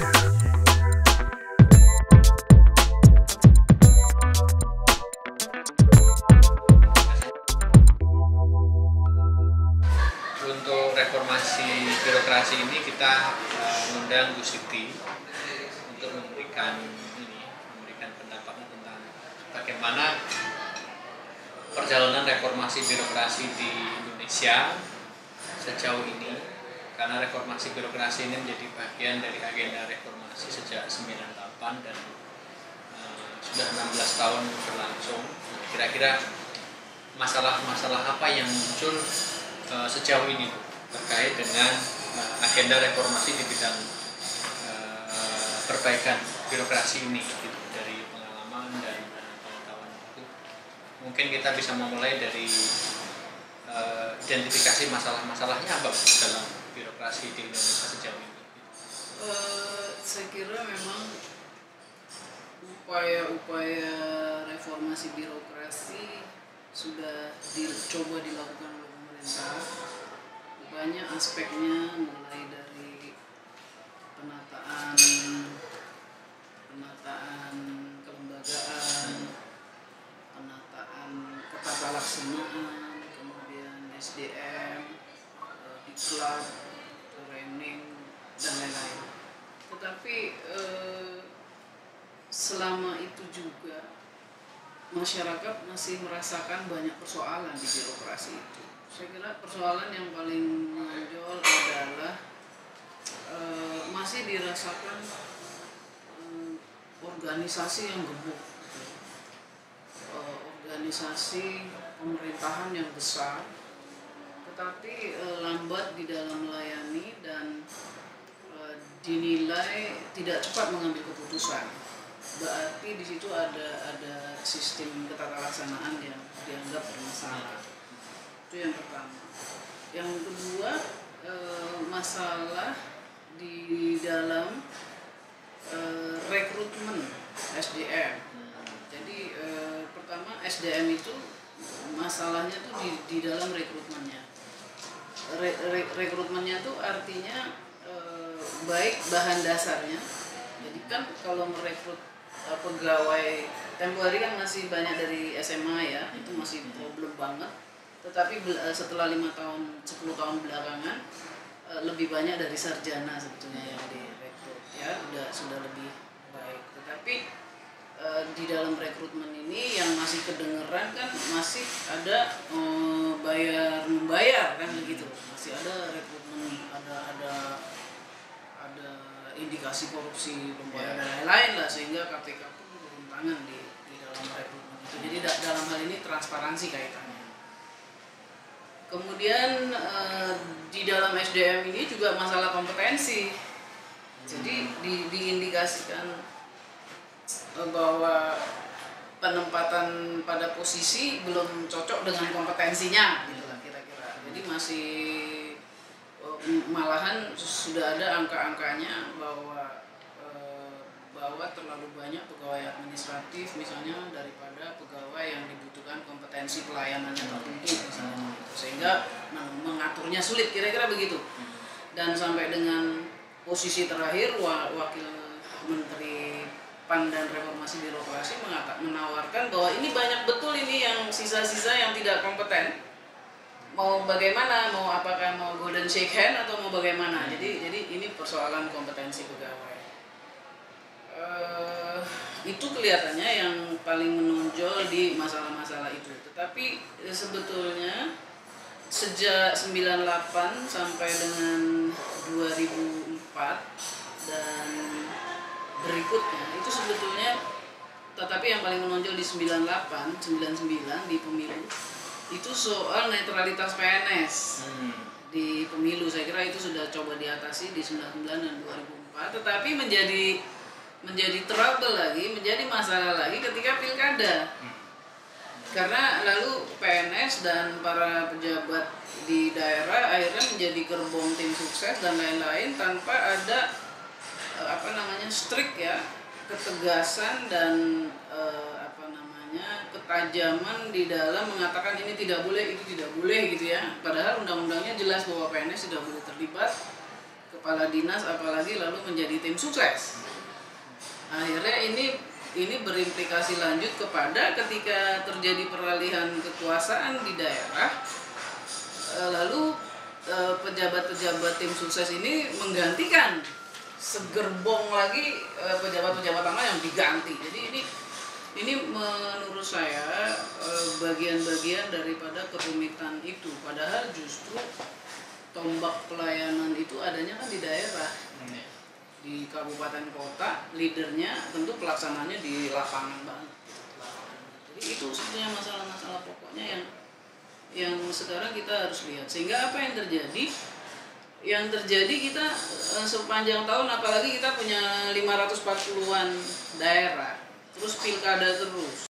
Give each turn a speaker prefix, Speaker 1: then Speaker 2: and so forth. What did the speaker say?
Speaker 1: Untuk reformasi birokrasi ini kita mengundang Bu Siti untuk memberikan pendapatnya tentang bagaimana perjalanan reformasi birokrasi di Indonesia sejauh ini, karena reformasi birokrasi ini menjadi bagian dari agenda reformasi sejak 98 dan sudah 16 tahun berlangsung. Kira-kira masalah-masalah apa yang muncul sejauh ini terkait dengan agenda reformasi di bidang perbaikan birokrasi ini, gitu, dari pengalaman dan pengetahuan itu. Mungkin kita bisa memulai dari identifikasi masalah-masalahnya apa dalam birokrasi di Indonesia sejauh ini.
Speaker 2: Saya kira memang upaya-upaya reformasi birokrasi sudah dicoba dilakukan oleh pemerintah. Banyak aspeknya, mulai dari penataan kelembagaan, penataan ketata laksanaan, kemudian SDM, diklat, training, dan lain-lain. Tetapi selama itu juga masyarakat masih merasakan banyak persoalan di birokrasi itu. Saya kira persoalan yang paling menonjol adalah masih dirasakan organisasi yang gemuk, organisasi pemerintahan yang besar, tetapi lambat di dalam melayani dan dinilai tidak cepat mengambil keputusan. Berarti di situ ada sistem ketatalaksanaan yang dianggap bermasalah. Itu yang pertama. Yang kedua, masalah di dalam rekrutmen SDM. Jadi pertama SDM itu masalahnya tuh di dalam rekrutmennya. Rekrutmennya tuh artinya baik bahan dasarnya. Jadi kan kalau merekrut pegawai tempo hari kan masih banyak dari SMA ya, itu masih problem banget. Tetapi setelah 5 tahun, 10 tahun belakangan lebih banyak dari sarjana sebetulnya yang direkrut ya, sudah lebih baik. Tetapi di dalam rekrutmen ini yang masih kedengeran kan masih ada bayar membayar kan begitu, masih ada rekrutmen, ada indikasi korupsi pembayaran dan lain-lain lah, sehingga KPK pun turun tangan di dalam rekrutmen itu. Jadi dalam hal ini transparansi kaitannya. Kemudian di dalam SDM ini juga masalah kompetensi. Jadi diindikasikan bahwa penempatan pada posisi belum cocok dengan kompetensinya, gitu lah kira-kira. Jadi masih malahan sudah ada angka-angkanya bahwa terlalu banyak pegawai administratif misalnya daripada pegawai yang dibutuhkan kompetensi pelayanannya tertentu misalnya, sehingga mengaturnya sulit, kira-kira begitu. Dan sampai dengan posisi terakhir Wakil Menteri PAN dan Reformasi Birokrasi menawarkan bahwa ini banyak betul ini yang sisa-sisa yang tidak kompeten. Mau bagaimana, apakah mau golden shake hand atau mau bagaimana. Jadi ini persoalan kompetensi pegawai. Itu kelihatannya yang paling menonjol di masalah-masalah itu. Tetapi sebetulnya sejak 98 sampai dengan 2004 dan berikutnya itu sebetulnya, tetapi yang paling menonjol di 98, 99 di pemilu itu soal netralitas PNS di pemilu. Saya kira itu sudah coba diatasi di 99 dan 2004, tetapi menjadi trouble lagi, menjadi masalah lagi ketika pilkada. Karena lalu PNS dan para pejabat di daerah akhirnya menjadi gerbong tim sukses dan lain-lain tanpa ada strict ya, ketegasan dan ketajaman di dalam mengatakan ini tidak boleh, itu tidak boleh gitu ya. Padahal undang-undangnya jelas bahwa PNS tidak boleh terlibat kepala dinas, apalagi lalu menjadi tim sukses. Akhirnya ini berimplikasi lanjut kepada ketika terjadi peralihan kekuasaan di daerah, lalu pejabat-pejabat tim sukses ini menggantikan segerbong lagi pejabat-pejabat lama yang diganti. Jadi ini menurut saya bagian-bagian daripada kerumitan itu. Padahal justru tombak pelayanan itu adanya kan di daerah, di kabupaten kota, leadernya tentu pelaksananya di lapangan banget. Jadi itu sebetulnya masalah-masalah pokoknya yang sekarang kita harus lihat. Sehingga apa yang terjadi? Yang terjadi kita sepanjang tahun, apalagi kita punya 540-an daerah, terus pilkada terus.